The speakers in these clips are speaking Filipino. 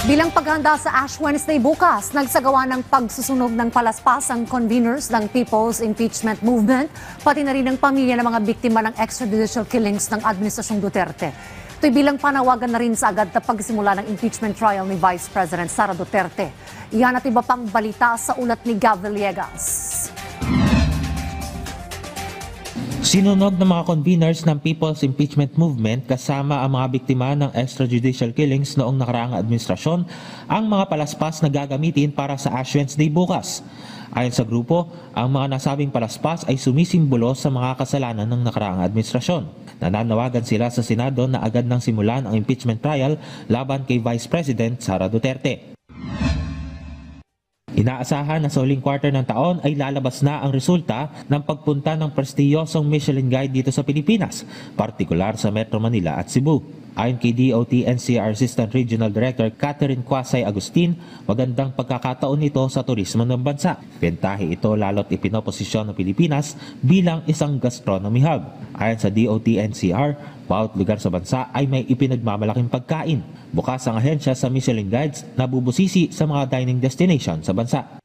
Bilang paghanda sa Ash Wednesday bukas, nagsagawa ng pagsusunog ng palaspas ang conveners ng People's Impeachment Movement, pati na rin ang pamilya ng mga biktima ng extrajudicial killings ng Administrasyong Duterte. Ito'y bilang panawagan na rin sa agad na pagsimula ng impeachment trial ni Vice President Sara Duterte. Iyan at iba pang balita sa ulat ni Gav Villegas. Sinunog ng mga conveners ng People's Impeachment Movement kasama ang mga biktima ng extrajudicial killings noong nakaraang administrasyon ang mga palaspas na gagamitin para sa Ash Wednesday bukas. Ayon sa grupo, ang mga nasabing palaspas ay sumisimbolo sa mga kasalanan ng nakaraang administrasyon. Nananawagan sila sa Senado na agad nang simulan ang impeachment trial laban kay Vice President Sara Duterte. Inaasahan na sa huling quarter ng taon ay lalabas na ang resulta ng pagpunta ng prestiyosong Michelin Guide dito sa Pilipinas, partikular sa Metro Manila at Cebu. Ayon kay DOT-NCR Assistant Regional Director Catherine Quasay Agustin, magandang pagkakataon ito sa turismo ng bansa. Bentahe ito lalo't ipinoposisyon ng Pilipinas bilang isang gastronomy hub. Ayon sa DOT-NCR, bawat lugar sa bansa ay may ipinagmamalaking pagkain. Bukas ang ahensya sa Michelin Guides na bubusisi sa mga dining destination sa bansa.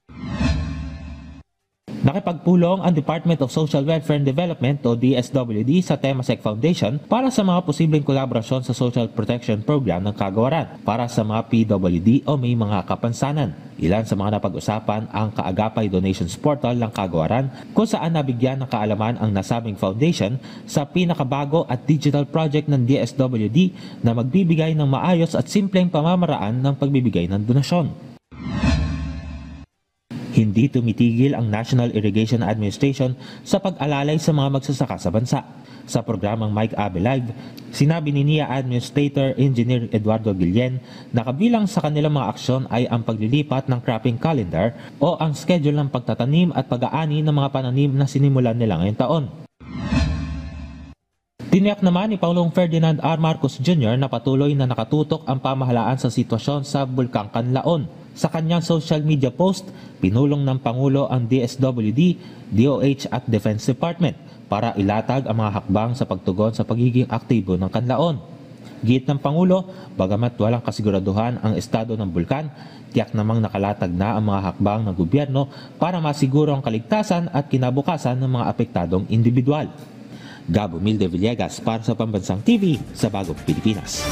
Nakipagpulong ang Department of Social Welfare and Development o DSWD sa Temasek Foundation para sa mga posibleng kolaborasyon sa Social Protection Program ng Kagawaran para sa mga PWD o may mga kapansanan. Ilan sa mga napag-usapan ang Kaagapay Donations Portal ng Kagawaran kung saan nabigyan ng kaalaman ang nasabing foundation sa pinakabago at digital project ng DSWD na magbibigay ng maayos at simpleng pamamaraan ng pagbibigay ng donasyon. Hindi tumitigil ang National Irrigation Administration sa pag-alalay sa mga magsasaka sa bansa. Sa programang Mike Abe Live, sinabi ni NIA Administrator Engineer Eduardo Guillen na kabilang sa kanilang mga aksyon ay ang paglilipat ng cropping calendar o ang schedule ng pagtatanim at pag-aani ng mga pananim na sinimulan nila ngayong taon. Tiniyak naman ni Pangulong Ferdinand R. Marcos Jr. na patuloy na nakatutok ang pamahalaan sa sitwasyon sa Bulkang Canlaon. Sa kanyang social media post, pinulong ng Pangulo ang DSWD, DOH at Defense Department para ilatag ang mga hakbang sa pagtugon sa pagiging aktibo ng Canlaon. Giit ng Pangulo, bagamat walang kasiguraduhan ang estado ng bulkan, tiyak namang nakalatag na ang mga hakbang ng gobyerno para masiguro ang kaligtasan at kinabukasan ng mga apektadong individual. Gabo Milde Villegas para sa Pambansang TV sa Bagong Pilipinas.